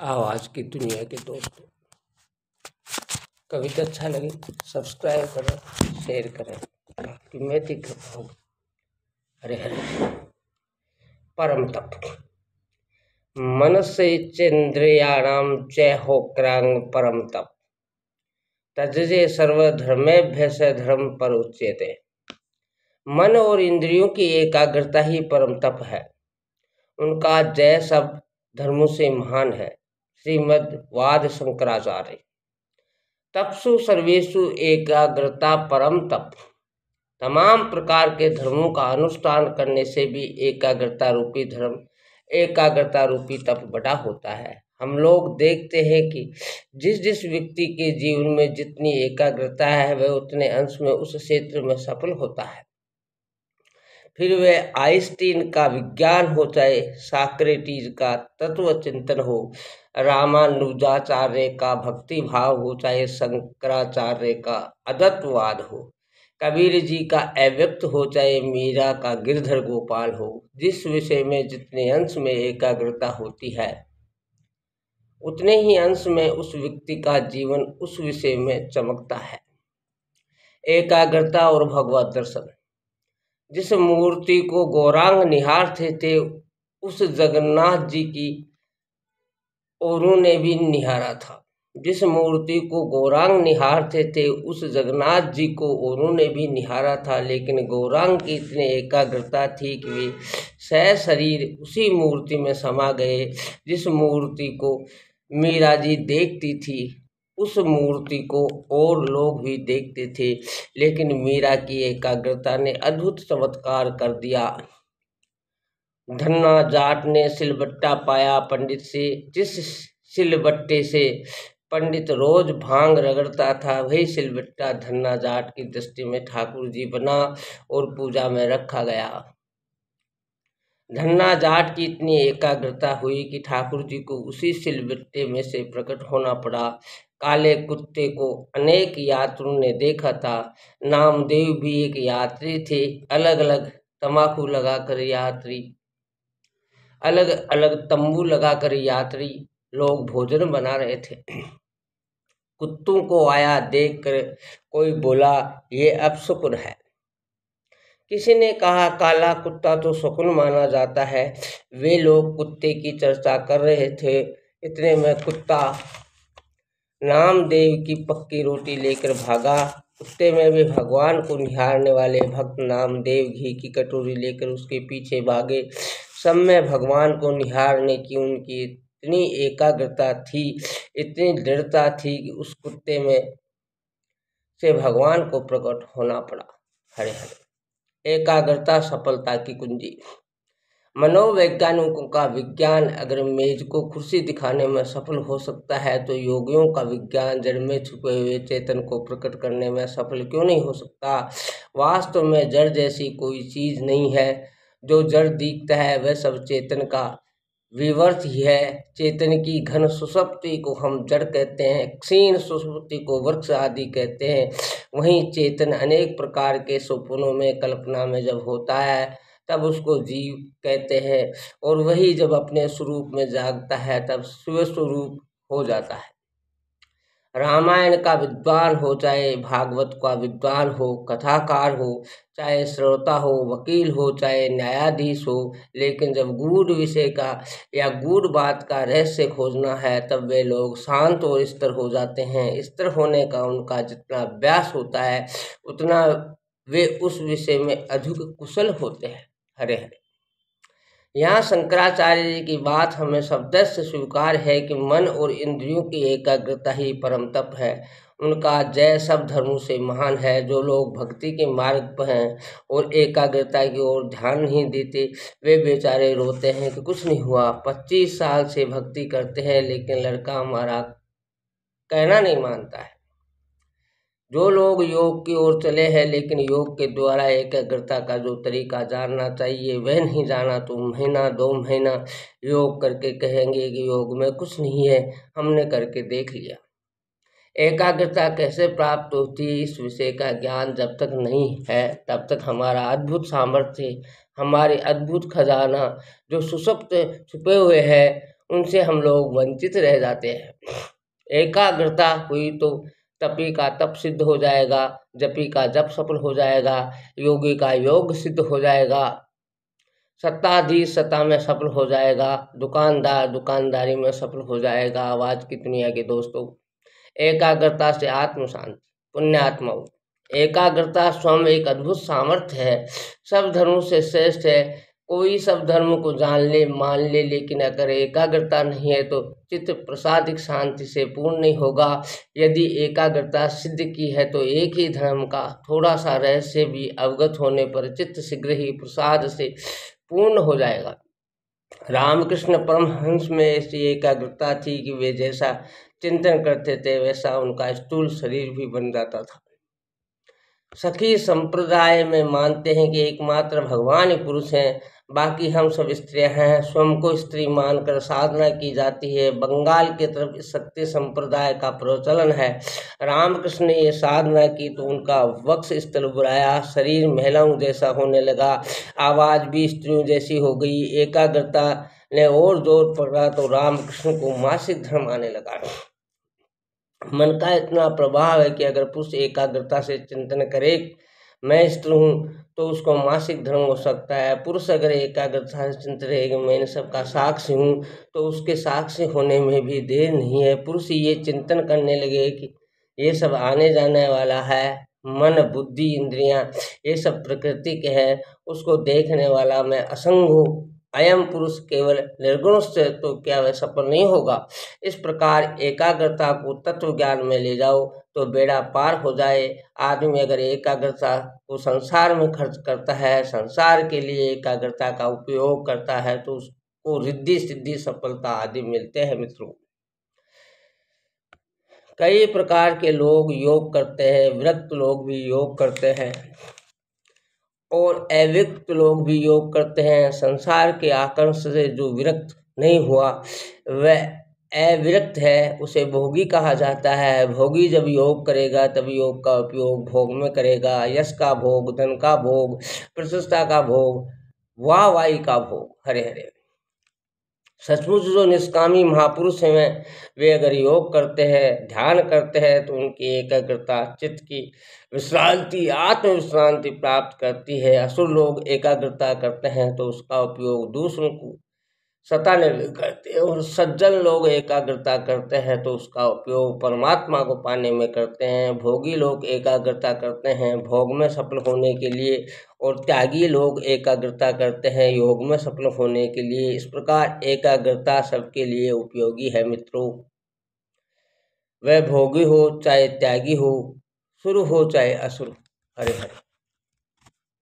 आवाज़ की दुनिया के दोस्तों, कविता अच्छा लगे सब्सक्राइब करें, शेयर करें कि मैं दिख पाऊँ। हरे हरे। परम तप मनसे चेन्द्रियाणाम जय हो क्रांग परम तप तजजे सर्वधर्मेभ्य स धर्म पर उच्यते। मन और इंद्रियों की एकाग्रता ही परम तप है। उनका जय सब धर्मों से महान है। श्रीमद् वाद शंकराचार्य। तपसु सर्वेषु एकाग्रता परम तप। तमाम प्रकार के धर्मों का अनुष्ठान करने से भी एकाग्रता रूपी तप बड़ा होता है। हम लोग देखते हैं कि जिस व्यक्ति के जीवन में जितनी एकाग्रता है वह उतने अंश में उस क्षेत्र में सफल होता है। फिर वह आइंस्टीन का विज्ञान हो, चाहे साक्रेटिस का तत्व चिंतन हो, रामानुजाचार्य का भक्ति भाव हो, चाहे शंकराचार्य का अद्वैतवाद हो, कबीर जी का अव्यक्त हो, चाहे मीरा का गिरधर गोपाल हो। जिस विषय में जितने अंश में एकाग्रता होती है उतने ही अंश में उस व्यक्ति का जीवन उस विषय में चमकता है। एकाग्रता और भगवत दर्शन। जिस मूर्ति को गौरांग निहारते थे उस जगन्नाथ जी की औरों ने भी निहारा था। जिस मूर्ति को गौरांग निहारते थे उस जगन्नाथ जी को औरों ने भी निहारा था, लेकिन गौरांग की इतनी एकाग्रता थी कि वे सशरीर उसी मूर्ति में समा गए। जिस मूर्ति को मीरा जी देखती थी उस मूर्ति को और लोग भी देखते थे, लेकिन मीरा की एकाग्रता ने अद्भुत चमत्कार कर दिया। धन्ना जाट ने सिलबट्टा पाया पंडित से। जिस सिलबट्टे से पंडित रोज भांग रगड़ता था वही सिलबट्टा धन्ना जाट की दृष्टि में ठाकुर जी बना और पूजा में रखा गया। धन्ना जाट की इतनी एकाग्रता हुई कि ठाकुर जी को उसी सिलबट्टे में से प्रकट होना पड़ा। काले कुत्ते को अनेक यात्रियों ने देखा था। नामदेव भी एक यात्री थे। अलग अलग तंबाकू लगाकर यात्री, अलग अलग तंबू लगाकर यात्री लोग भोजन बना रहे थे। कुत्तों को आया देखकर कोई बोला ये अपशकुन है। किसी ने कहा काला कुत्ता तो शकुन माना जाता है। वे लोग कुत्ते की चर्चा कर रहे थे। इतने में कुत्ता नामदेव की पक्की रोटी लेकर भागा। कुत्ते में भी भगवान को निहारने वाले भक्त नामदेव घी की कटोरी लेकर उसके पीछे भागे। सब में भगवान को निहारने की उनकी इतनी एकाग्रता थी, इतनी दृढ़ता थी कि उस कुत्ते में से भगवान को प्रकट होना पड़ा। हरे हरे। एकाग्रता सफलता की कुंजी। मनोवैज्ञानिकों का विज्ञान अगर मेज को कुर्सी दिखाने में सफल हो सकता है तो योगियों का विज्ञान जड़ में छुपे हुए चेतन को प्रकट करने में सफल क्यों नहीं हो सकता। वास्तव में जड़ जैसी कोई चीज नहीं है। जो जड़ दिखता है वह सब चेतन का विवर्त ही है। चेतन की घन सुषुप्ति को हम जड़ कहते हैं, क्षीण सुषुप्ति को वृक्ष आदि कहते हैं। वहीं चेतन अनेक प्रकार के सपनों में, कल्पना में जब होता है तब उसको जीव कहते हैं, और वही जब अपने स्वरूप में जागता है तब शिव स्वरूप हो जाता है। रामायण का विद्वान हो, चाहे भागवत का विद्वान हो, कथाकार हो, चाहे श्रोता हो, वकील हो, चाहे न्यायाधीश हो, लेकिन जब गूढ़ विषय का या गूढ़ बात का रहस्य खोजना है तब वे लोग शांत और स्थिर हो जाते हैं। स्थिर होने का उनका जितना अभ्यास होता है उतना वे उस विषय में अधिक कुशल होते हैं। हरे हरे। यहाँ शंकराचार्य जी की बात हमें शब्द से स्वीकार है कि मन और इंद्रियों की एकाग्रता ही परम तप है। उनका जय सब धर्मों से महान है। जो लोग भक्ति के मार्ग पर हैं और एकाग्रता की ओर ध्यान नहीं देते वे बेचारे रोते हैं कि कुछ नहीं हुआ। 25 साल से भक्ति करते हैं लेकिन लड़का हमारा कहना नहीं मानता है। जो लोग योग की ओर चले हैं लेकिन योग के द्वारा एकाग्रता का जो तरीका जानना चाहिए वह नहीं जाना तो महीना 2 महीना योग करके कहेंगे कि योग में कुछ नहीं है, हमने करके देख लिया। एकाग्रता कैसे प्राप्त होती है इस विषय का ज्ञान जब तक नहीं है तब तक हमारा अद्भुत सामर्थ्य, हमारे अद्भुत खजाना जो सुषुप्त छुपे हुए हैं उनसे हम लोग वंचित रह जाते हैं। एकाग्रता हुई तो तपी का तप सिद्ध हो जाएगा, जपी का जप सफल हो जाएगा, योगी का योग सिद्ध हो जाएगा, सत्ताधीश सत्ता में सफल हो जाएगा, दुकानदार दुकानदारी में सफल हो जाएगा। आवाज की दुनिया के दोस्तों, एकाग्रता से आत्म शांति, पुण्यात्मा। एकाग्रता स्वयं एक अद्भुत सामर्थ्य है, सब धर्मों से श्रेष्ठ है। कोई सब धर्म को जान ले मान ले, लेकिन अगर एकाग्रता नहीं है तो चित्त प्रसादिक शांति से पूर्ण नहीं होगा। यदि एकाग्रता सिद्ध की है तो एक ही धर्म का थोड़ा सा रहस्य भी अवगत होने पर चित्त शीघ्र ही प्रसाद से पूर्ण हो जाएगा। रामकृष्ण परमहंस में ऐसी एकाग्रता थी कि वे जैसा चिंतन करते थे वैसा उनका स्थूल शरीर भी बन जाता था। सखी संप्रदाय में मानते हैं कि एकमात्र भगवान ही पुरुष हैं, बाकी हम सब स्त्रियां हैं। स्वयं को स्त्री मानकर साधना की जाती है। बंगाल की तरफ इस शक्ति संप्रदाय का प्रचलन है। रामकृष्ण ने ये साधना की तो उनका वक्ष स्थल बुराया, शरीर महिलाओं जैसा होने लगा, आवाज भी स्त्रियों जैसी हो गई। एकाग्रता ने और जोर पकड़ा तो रामकृष्ण को मासिक धर्म आने लगा। मन का इतना प्रभाव है कि अगर पुरुष एकाग्रता से चिंतन करे मैं स्त्री हूँ तो उसको मासिक धर्म हो सकता है। पुरुष अगर एकाग्रता से चिंतन रहेगा मैं इन सबका साक्षी हूँ तो उसके साक्षी होने में भी देर नहीं है। पुरुष ये चिंतन करने लगे कि ये सब आने जाने वाला है, मन बुद्धि इंद्रियां ये सब प्रकृति के हैं, उसको देखने वाला मैं असंग हूँ। अयम पुरुष केवल निर्गुण से तो क्या वह सफल नहीं होगा। इस प्रकार एकाग्रता को तत्व ज्ञान में ले जाओ तो बेड़ा पार हो जाए। आदमी अगर एकाग्रता को संसार में खर्च करता है, संसार के लिए एकाग्रता का उपयोग करता है तो उसको रिद्धि सिद्धि सफलता आदि मिलते हैं। मित्रों, कई प्रकार के लोग योग करते हैं, विरक्त लोग भी योग करते हैं और अविरक्त लोग भी योग करते हैं। संसार के आकर्ष से जो विरक्त नहीं हुआ वह अविरक्त है, उसे भोगी कहा जाता है। भोगी जब योग करेगा तब योग का उपयोग भोग में करेगा। यश का भोग, धन का भोग, प्रतिष्ठा का भोग, वाहवाही का भोग। हरे हरे। सचमुच जो निष्कामी महापुरुष हैं वे अगर योग करते हैं, ध्यान करते हैं तो उनकी एकाग्रता चित्त की विश्रांति, आत्म विश्रांति प्राप्त करती है। असुर लोग एकाग्रता करते हैं तो उसका उपयोग दूसरों को सताने में करते हैं और सज्जन लोग एकाग्रता करते हैं तो उसका उपयोग परमात्मा को पाने में करते हैं। भोगी लोग एकाग्रता करते हैं भोग में सफल होने के लिए और त्यागी लोग एकाग्रता करते हैं योग में सफल होने के लिए। इस प्रकार एकाग्रता सबके लिए उपयोगी है। मित्रों, वह भोगी हो चाहे त्यागी हो, सुर हो चाहे असुर। हरे हरे।